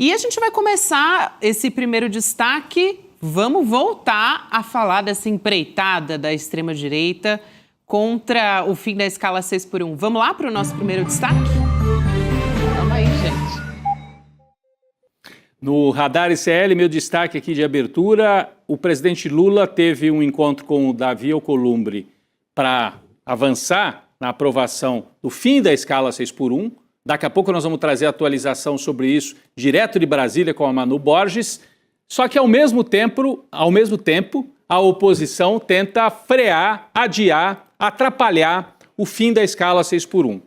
E a gente vai começar esse primeiro destaque. Vamos voltar a falar dessa empreitada da extrema-direita contra o fim da escala 6x1. Vamos lá para o nosso primeiro destaque? Vamos aí, gente. No Radar ICL, meu destaque aqui de abertura, o presidente Lula teve um encontro com o Davi Alcolumbre para avançar na aprovação do fim da escala 6x1. Daqui a pouco nós vamos trazer atualização sobre isso direto de Brasília com a Manu Borges. Só que, ao mesmo tempo, a oposição tenta frear, adiar, atrapalhar o fim da escala 6x1.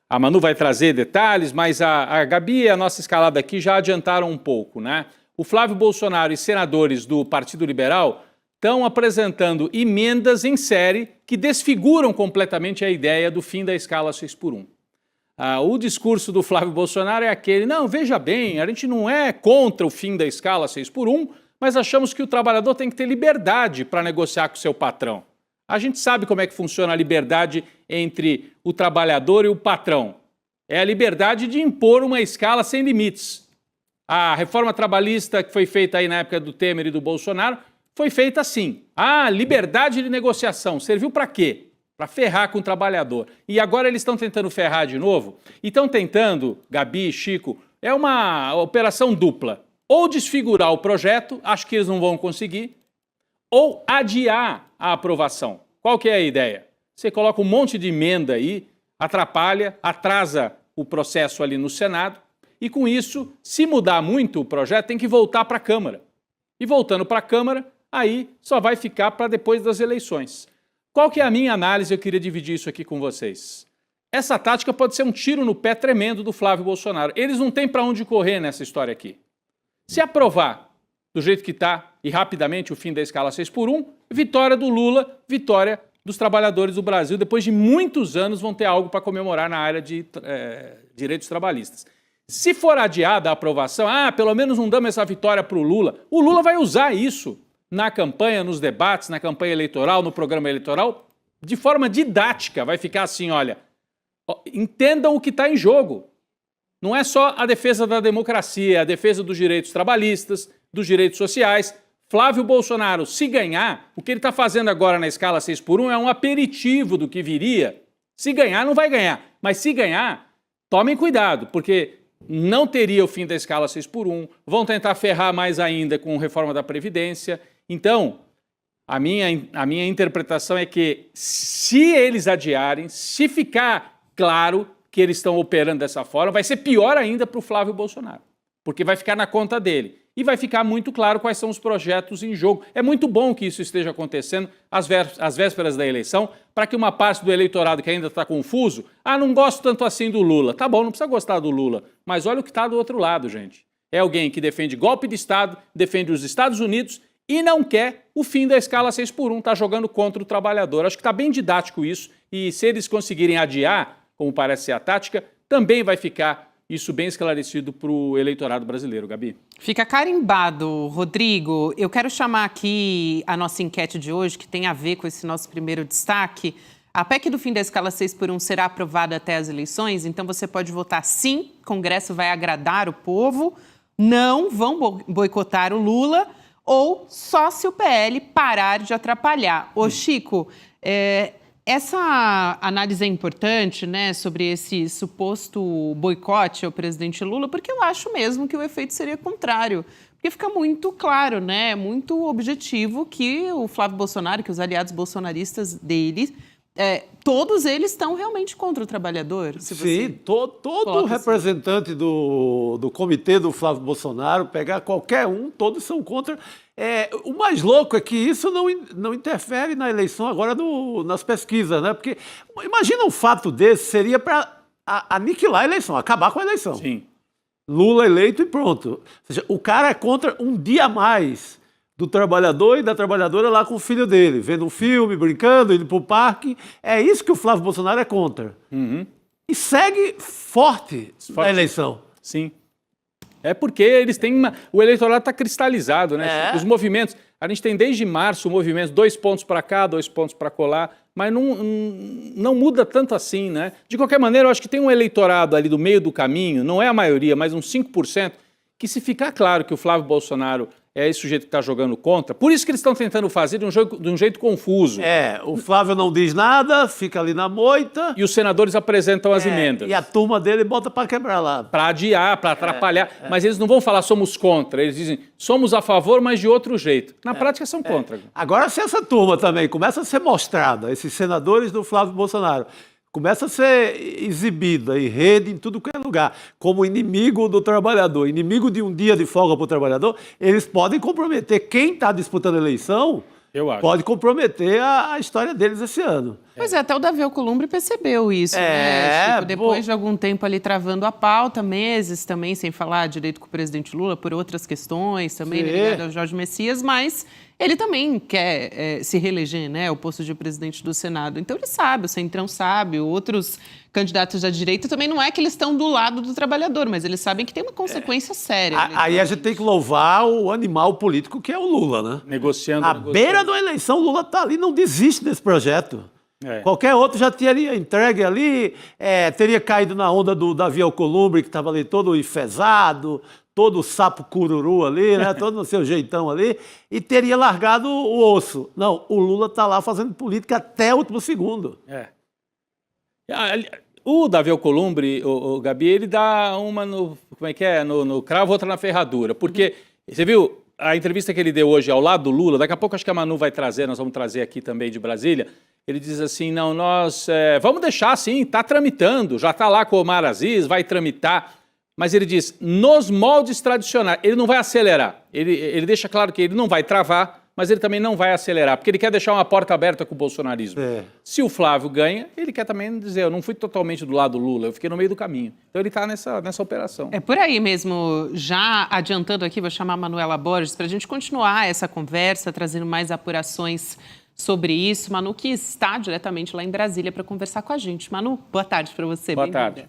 A Manu vai trazer detalhes, mas a Gabi e a nossa escalada aqui já adiantaram um pouco, né? O Flávio Bolsonaro e senadores do Partido Liberal estão apresentando emendas em série que desfiguram completamente a ideia do fim da escala 6x1. O discurso do Flávio Bolsonaro é aquele: não, veja bem, a gente não é contra o fim da escala 6x1, mas achamos que o trabalhador tem que ter liberdade para negociar com o seu patrão. A gente sabe como é que funciona a liberdade entre o trabalhador e o patrão. É a liberdade de impor uma escala sem limites. A reforma trabalhista que foi feita aí na época do Temer e do Bolsonaro foi feita assim. Liberdade de negociação. Serviu para quê? Para ferrar com o trabalhador. E agora eles estão tentando ferrar de novo. E estão tentando, Gabi, Chico, é uma operação dupla. Ou desfigurar o projeto, acho que eles não vão conseguir, ou adiar a aprovação. Qual que é a ideia? Você coloca um monte de emenda aí, atrapalha, atrasa o processo ali no Senado, e com isso, se mudar muito o projeto, tem que voltar para a Câmara. E voltando para a Câmara, aí só vai ficar para depois das eleições. Qual que é a minha análise? Eu queria dividir isso aqui com vocês. Essa tática pode ser um tiro no pé tremendo do Flávio Bolsonaro. Eles não têm para onde correr nessa história aqui. Se aprovar do jeito que está e rapidamente o fim da escala 6x1, vitória do Lula, vitória dos trabalhadores do Brasil. Depois de muitos anos vão ter algo para comemorar na área de direitos trabalhistas. Se for adiada a aprovação, pelo menos não damos essa vitória para o Lula vai usar isso na campanha, nos debates, na campanha eleitoral, no programa eleitoral, de forma didática. Vai ficar assim, olha, entendam o que está em jogo. Não é só a defesa da democracia, é a defesa dos direitos trabalhistas, dos direitos sociais. Flávio Bolsonaro, se ganhar, o que ele está fazendo agora na escala 6x1 é um aperitivo do que viria. Se ganhar, não vai ganhar. Mas se ganhar, tomem cuidado, porque não teria o fim da escala 6x1, vão tentar ferrar mais ainda com a reforma da Previdência. Então, a minha interpretação é que, se eles adiarem, se ficar claro que eles estão operando dessa forma, vai ser pior ainda para o Flávio Bolsonaro, porque vai ficar na conta dele. E vai ficar muito claro quais são os projetos em jogo. É muito bom que isso esteja acontecendo às vésperas da eleição, para que uma parte do eleitorado que ainda está confuso, não gosto tanto assim do Lula. Tá bom, não precisa gostar do Lula, mas olha o que está do outro lado, gente. É alguém que defende golpe de Estado, defende os Estados Unidos e não quer o fim da escala 6x1, está jogando contra o trabalhador. Acho que está bem didático isso, e se eles conseguirem adiar, como parece ser a tática, também vai ficar isso bem esclarecido para o eleitorado brasileiro, Gabi. Fica carimbado, Rodrigo. Eu quero chamar aqui a nossa enquete de hoje, que tem a ver com esse nosso primeiro destaque. A PEC do fim da escala 6x1 será aprovada até as eleições, então você pode votar sim, o Congresso vai agradar o povo, não vão boicotar o Lula, ou só se o PL parar de atrapalhar. Ô, Chico, essa análise é importante, né, sobre esse suposto boicote ao presidente Lula, porque eu acho mesmo que o efeito seria contrário. Porque fica muito claro, né, muito objetivo que o Flávio Bolsonaro, que os aliados bolsonaristas dele, todos eles estão realmente contra o trabalhador. Sim, todo representante do comitê do Flávio Bolsonaro, pegar qualquer um, todos são contra. O mais louco é que isso não interfere na eleição agora nas pesquisas, né? Porque imagina um fato desse, seria para aniquilar a eleição, acabar com a eleição. Sim. Lula eleito e pronto. Ou seja, o cara é contra um dia a mais do trabalhador e da trabalhadora lá com o filho dele, vendo um filme, brincando, indo para o parque. É isso que o Flávio Bolsonaro é contra. Uhum. E segue forte na eleição. Sim. É porque eles têm o eleitorado está cristalizado, né? Os movimentos, a gente tem desde março movimentos, 2 pontos para cá, 2 pontos para colar, mas não muda tanto assim, né? De qualquer maneira, eu acho que tem um eleitorado ali do meio do caminho, não é a maioria, mas uns 5%, que se ficar claro que o Flávio Bolsonaro é esse sujeito que está jogando contra, por isso que eles estão tentando fazer de um jeito confuso. O Flávio não diz nada, fica ali na moita. E os senadores apresentam as emendas. E a turma dele bota para quebrar lá. Para adiar, para atrapalhar. Mas eles não vão falar somos contra, eles dizem somos a favor, mas de outro jeito. Na prática são contra. Agora, se essa turma também começa a ser mostrada, esses senadores do Flávio Bolsonaro, começa a ser exibida em rede, em tudo que é lugar, como inimigo do trabalhador, inimigo de um dia de folga para o trabalhador, eles podem comprometer quem está disputando a eleição, pode comprometer a história deles esse ano. Pois é, até o Davi Alcolumbre percebeu isso, né, Chico? Depois de algum tempo ali travando a pauta, meses também sem falar direito com o presidente Lula, por outras questões também, ligado ao Jorge Messias, mas ele também quer se reeleger, né, o posto de presidente do Senado. Então ele sabe, o Centrão sabe, outros candidatos da direita também não é que eles estão do lado do trabalhador, mas eles sabem que tem uma consequência séria. Aí a gente tem que louvar o animal político que é o Lula, né? Negociando. À beira da eleição, o Lula está ali, não desiste desse projeto. Qualquer outro já teria entregue ali, teria caído na onda do Davi Alcolumbre, que estava ali todo enfesado, todo sapo cururu ali, né? Todo no seu jeitão ali, e teria largado o osso. Não, o Lula está lá fazendo política até o último segundo. O Davi Alcolumbre, o Gabi, ele dá uma no, como é que é? No cravo, outra na ferradura. Porque, você viu a entrevista que ele deu hoje ao lado do Lula, daqui a pouco acho que a Manu vai trazer, nós vamos trazer aqui também de Brasília, ele diz assim, não, nós vamos deixar assim, está tramitando, já está lá com o Omar Aziz, vai tramitar. Mas ele diz, nos moldes tradicionais, ele não vai acelerar. Ele deixa claro que ele não vai travar, mas ele também não vai acelerar, porque ele quer deixar uma porta aberta com o bolsonarismo. Se o Flávio ganha, ele quer também dizer, eu não fui totalmente do lado do Lula, eu fiquei no meio do caminho. Então ele está nessa operação. É por aí mesmo, já adiantando aqui, vou chamar a Manuela Borges para a gente continuar essa conversa, trazendo mais apurações sobre isso. Manu, que está diretamente lá em Brasília para conversar com a gente. Manu, boa tarde para você. Boa tarde.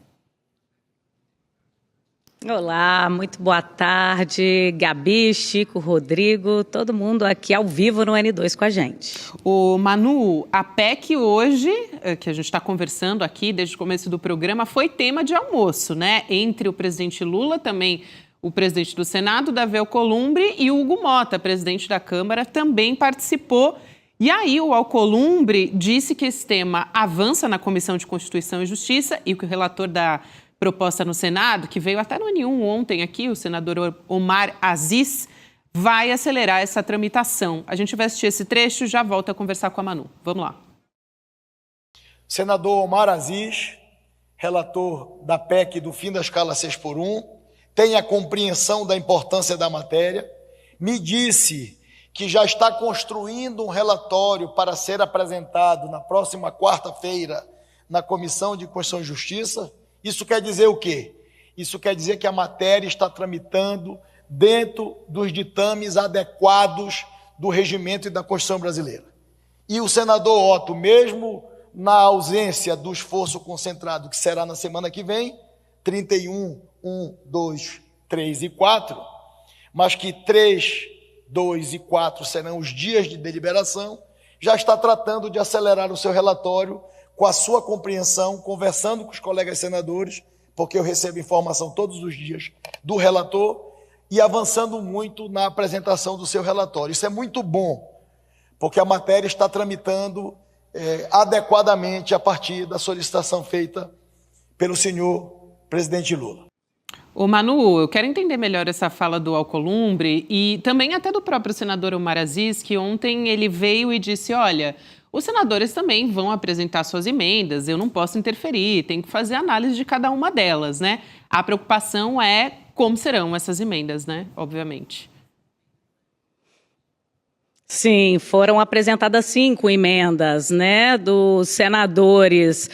Olá, muito boa tarde, Gabi, Chico, Rodrigo, todo mundo aqui ao vivo no N2 com a gente. O Manu, a PEC hoje, que a gente está conversando aqui desde o começo do programa, foi tema de almoço, né? Entre o presidente Lula, também o presidente do Senado, Davi Alcolumbre, e o Hugo Mota, presidente da Câmara, também participou. E aí o Alcolumbre disse que esse tema avança na Comissão de Constituição e Justiça e que o relator da proposta no Senado, que veio até no N1 ontem aqui, o senador Omar Aziz, vai acelerar essa tramitação. A gente vai assistir esse trecho e já volta a conversar com a Manu. Vamos lá. Senador Omar Aziz, relator da PEC do fim da escala 6x1, tem a compreensão da importância da matéria, me disse que já está construindo um relatório para ser apresentado na próxima quarta-feira na Comissão de Constituição e Justiça. Isso quer dizer o quê? Isso quer dizer que a matéria está tramitando dentro dos ditames adequados do regimento e da Constituição brasileira. E o senador Otto, mesmo na ausência do esforço concentrado, que será na semana que vem, 31, 1, 2, 3 e 4, mas que 3, 2 e 4 serão os dias de deliberação, já está tratando de acelerar o seu relatório com a sua compreensão, conversando com os colegas senadores, porque eu recebo informação todos os dias do relator, e avançando muito na apresentação do seu relatório. Isso é muito bom, porque a matéria está tramitando adequadamente a partir da solicitação feita pelo senhor presidente Lula. Ô Manu, eu quero entender melhor essa fala do Alcolumbre e também até do próprio senador Omar Aziz, que ontem ele veio e disse, olha, os senadores também vão apresentar suas emendas, eu não posso interferir, tem que fazer análise de cada uma delas, né? A preocupação é como serão essas emendas, né? Obviamente. Sim, foram apresentadas 5 emendas, né, dos senadores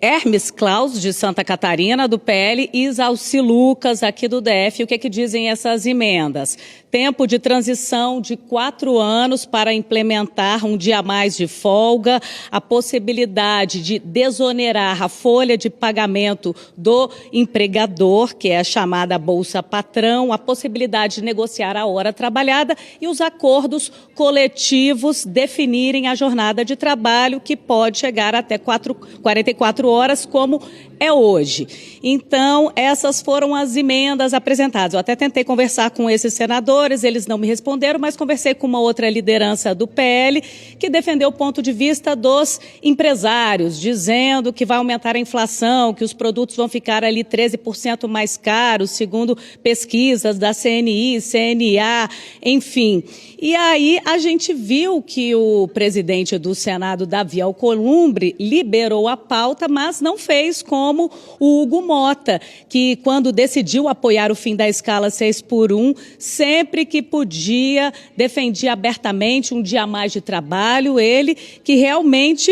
Hermes Claus, de Santa Catarina, do PL, e Isalci Lucas, aqui do DF. O que é que dizem essas emendas? tempo de transição de 4 anos para implementar um dia a mais de folga, a possibilidade de desonerar a folha de pagamento do empregador, que é a chamada Bolsa Patrão, a possibilidade de negociar a hora trabalhada e os acordos coletivos definirem a jornada de trabalho, que pode chegar até 44 horas, como é hoje. Então, essas foram as emendas apresentadas. Eu até tentei conversar com esses senadores, eles não me responderam, mas conversei com uma outra liderança do PL, que defendeu o ponto de vista dos empresários, dizendo que vai aumentar a inflação, que os produtos vão ficar ali 13% mais caros, segundo pesquisas da CNI, CNA, enfim. E aí a gente viu que o presidente do Senado, Davi Alcolumbre, liberou a pauta, mas não fez como o Hugo Mota, que quando decidiu apoiar o fim da escala 6x1, sempre que podia, defendia abertamente um dia a mais de trabalho, ele que realmente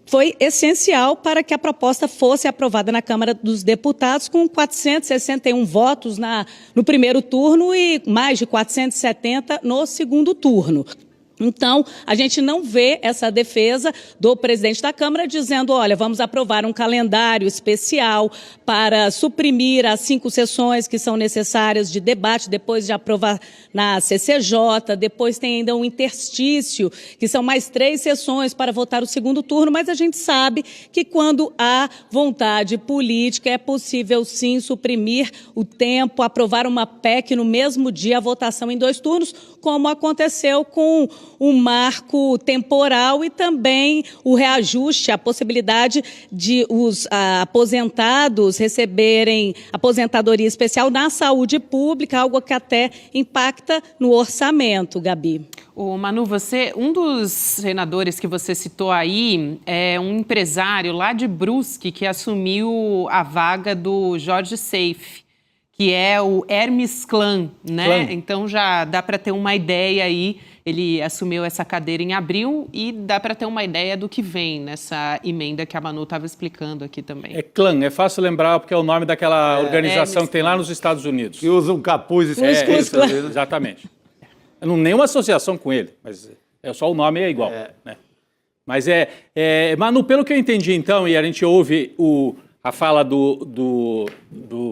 foi essencial para que a proposta fosse aprovada na Câmara dos Deputados, com 461 votos no primeiro turno e mais de 470 no segundo turno. Então, a gente não vê essa defesa do presidente da Câmara dizendo, olha, vamos aprovar um calendário especial para suprimir as 5 sessões que são necessárias de debate, depois de aprovar na CCJ, depois tem ainda um interstício, que são mais 3 sessões para votar o segundo turno, mas a gente sabe que quando há vontade política é possível sim suprimir o tempo, aprovar uma PEC no mesmo dia, a votação em 2 turnos, como aconteceu com o marco temporal e também o reajuste, a possibilidade de os aposentados receberem aposentadoria especial na saúde pública, algo que até impacta no orçamento, Gabi. Ô, Manu, um dos senadores que você citou aí é um empresário lá de Brusque que assumiu a vaga do Jorge Seife, que é o Hermes Klan, né? Então já dá para ter uma ideia aí. Ele assumiu essa cadeira em abril e dá para ter uma ideia do que vem nessa emenda que a Manu estava explicando aqui também. É Klan, é fácil lembrar porque é o nome daquela organização que tem lá nos Estados Unidos. Que usa um capuz e exatamente. Não nenhuma associação com ele, mas só o nome é igual. Né? Mas Manu, pelo que eu entendi então, e a gente ouve a fala do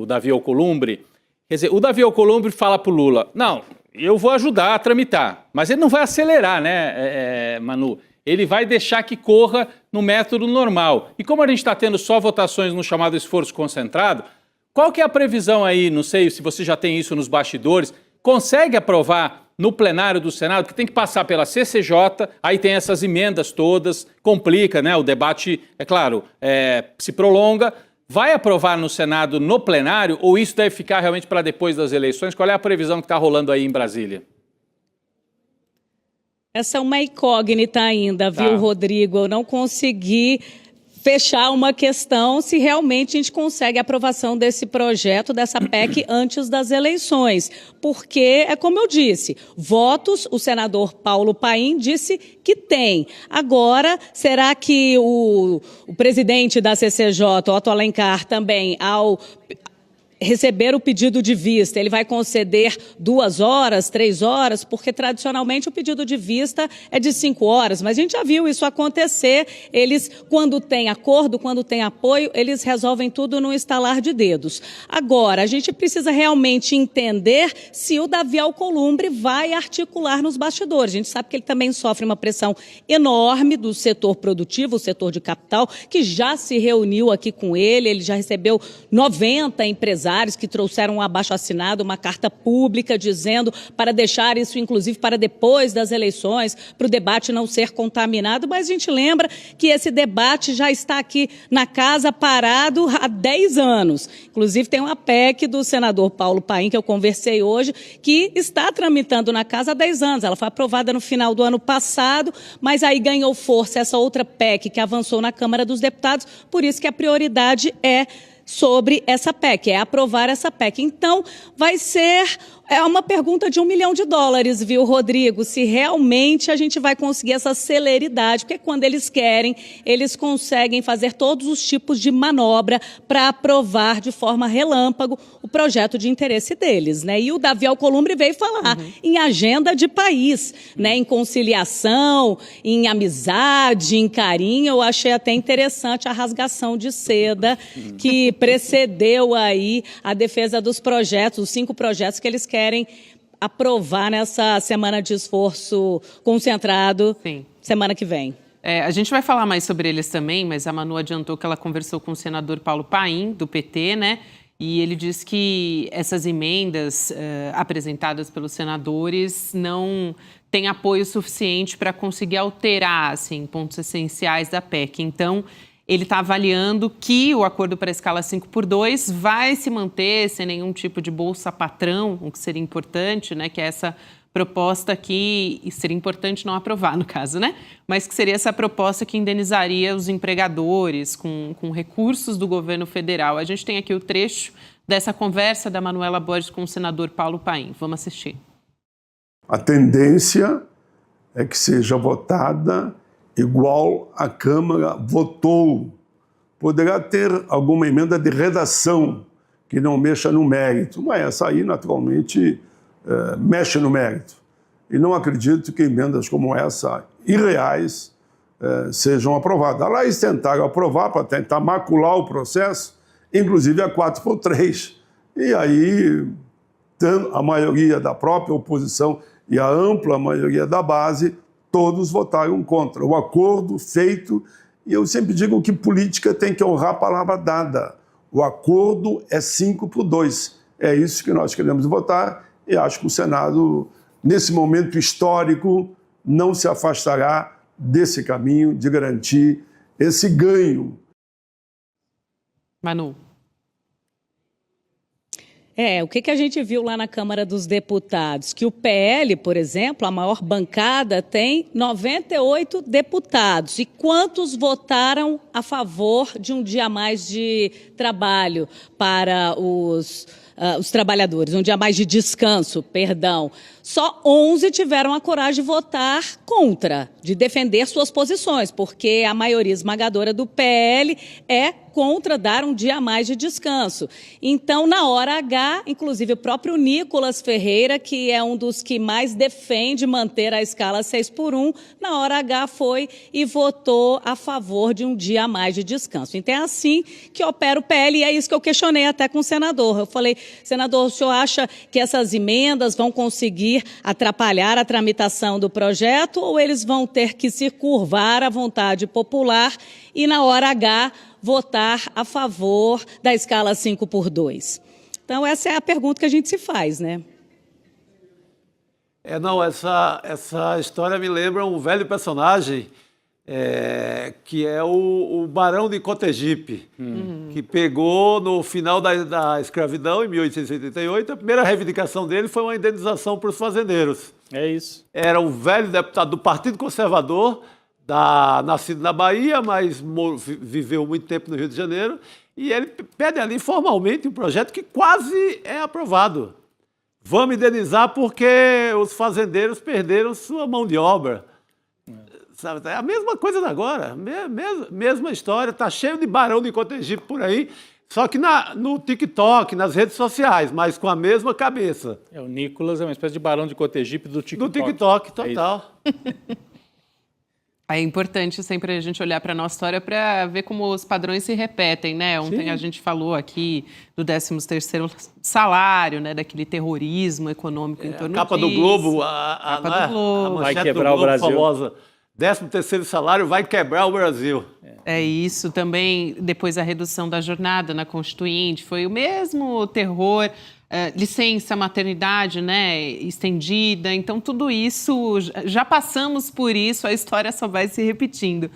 Davi Alcolumbre, quer dizer, o Davi Alcolumbre fala para o Lula, não, eu vou ajudar a tramitar, mas ele não vai acelerar, né, Manu? Ele vai deixar que corra no método normal. E como a gente está tendo só votações no chamado esforço concentrado, qual que é a previsão aí, não sei se você já tem isso nos bastidores, consegue aprovar no plenário do Senado, que tem que passar pela CCJ, aí tem essas emendas todas, complica, né? O debate, é claro, se prolonga. Vai aprovar no Senado, no plenário, ou isso deve ficar realmente para depois das eleições? Qual é a previsão que está rolando aí em Brasília? Essa é uma incógnita ainda, viu, Rodrigo? Eu não consegui fechar uma questão se realmente a gente consegue a aprovação desse projeto, dessa PEC, antes das eleições. Porque, é como eu disse, votos, o senador Paulo Paim disse que tem. Agora, será que o presidente da CCJ, Otto Alencar, também, ao receber o pedido de vista, ele vai conceder 2 horas, 3 horas, porque tradicionalmente o pedido de vista é de 5 horas, mas a gente já viu isso acontecer, eles, quando tem acordo, quando tem apoio, eles resolvem tudo no estalar de dedos. Agora, a gente precisa realmente entender se o Davi Alcolumbre vai articular nos bastidores. A gente sabe que ele também sofre uma pressão enorme do setor produtivo, o setor de capital, que já se reuniu aqui com ele já recebeu 90 empresários que trouxeram um abaixo-assinado, uma carta pública dizendo para deixar isso, inclusive, para depois das eleições, para o debate não ser contaminado, mas a gente lembra que esse debate já está aqui na casa parado há 10 anos. Inclusive, tem uma PEC do senador Paulo Paim, que eu conversei hoje, que está tramitando na casa há 10 anos. Ela foi aprovada no final do ano passado, mas aí ganhou força essa outra PEC que avançou na Câmara dos Deputados, por isso que a prioridade é sobre essa PEC, é aprovar essa PEC. Então, vai ser uma pergunta de $1 milhão, viu, Rodrigo? Se realmente a gente vai conseguir essa celeridade, porque quando eles querem, eles conseguem fazer todos os tipos de manobra para aprovar de forma relâmpago o projeto de interesse deles, né? E o Davi Alcolumbre veio falar em agenda de país, né? Em conciliação, em amizade, em carinho. Eu achei até interessante a rasgação de seda que precedeu aí a defesa dos projetos, os 5 projetos que eles querem aprovar nessa semana de esforço concentrado, semana que vem. A gente vai falar mais sobre eles também, mas a Manu adiantou que ela conversou com o senador Paulo Paim, do PT, né? E ele disse que essas emendas apresentadas pelos senadores não têm apoio suficiente para conseguir alterar assim, pontos essenciais da PEC. Então, ele está avaliando que o acordo para a escala 5x2 vai se manter sem nenhum tipo de bolsa-patrão, o que seria importante, né? Que é essa proposta que seria importante não aprovar, no caso, né? Mas que seria essa proposta que indenizaria os empregadores com recursos do governo federal. A gente tem aqui o trecho dessa conversa da Manuela Borges com o senador Paulo Paim. Vamos assistir. A tendência é que seja votada igual a Câmara votou. Poderá ter alguma emenda de redação que não mexa no mérito, mas essa aí, naturalmente, mexe no mérito. E não acredito que emendas como essa, irreais, sejam aprovadas. Aliás, tentaram aprovar para tentar macular o processo, inclusive a 4x3. E aí, a maioria da própria oposição e a ampla maioria da base, todos votaram contra. O acordo feito, e eu sempre digo que política tem que honrar a palavra dada. O acordo é 5x2. É isso que nós queremos votar e acho que o Senado, nesse momento histórico, não se afastará desse caminho de garantir esse ganho. Manu. O que a gente viu lá na Câmara dos Deputados? Que o PL, por exemplo, a maior bancada, tem 98 deputados. E quantos votaram a favor de um dia a mais de trabalho para os trabalhadores, um dia a mais de descanso, perdão? Só 11 tiveram a coragem de votar contra, de defender suas posições, porque a maioria esmagadora do PL é contra dar um dia a mais de descanso. Então, na hora H, inclusive o próprio Nicolas Ferreira, que é um dos que mais defende manter a escala 6x1, na hora H foi e votou a favor de um dia a mais de descanso. Então, é assim que opera o PL, e é isso que eu questionei até com o senador. Eu falei, senador, o senhor acha que essas emendas vão conseguir atrapalhar a tramitação do projeto, ou eles vão ter que se curvar à vontade popular e, na hora H, votar a favor da escala 5x2? Então, essa é a pergunta que a gente se faz, né? Essa história me lembra um velho personagem, que é o Barão de Cotegipe, que pegou no final da escravidão, em 1888, a primeira reivindicação dele foi uma indenização para os fazendeiros. É isso. Era um velho deputado do Partido Conservador, nascido na Bahia, mas viveu muito tempo no Rio de Janeiro, e ele pede ali formalmente um projeto que quase é aprovado. Vamos indenizar porque os fazendeiros perderam sua mão de obra. Sabe? É a mesma coisa de agora, mesma história, está cheio de Barão de Cotegipe por aí, só que no TikTok, nas redes sociais, mas com a mesma cabeça. O Nicolas é uma espécie de Barão de Cotegipe do TikTok. Do TikTok, total. É importante sempre a gente olhar para a nossa história para ver como os padrões se repetem, né? Ontem a gente falou aqui do 13º salário, né? Daquele terrorismo econômico em torno disso. Capa do Globo, capa do Globo. A Vai manchete quebrar do Globo o Brasil. famosa. 13º salário vai quebrar o Brasil. É isso também, depois a redução da jornada na Constituinte, foi o mesmo terror, licença maternidade, né, estendida, então tudo isso, já passamos por isso, a história só vai se repetindo.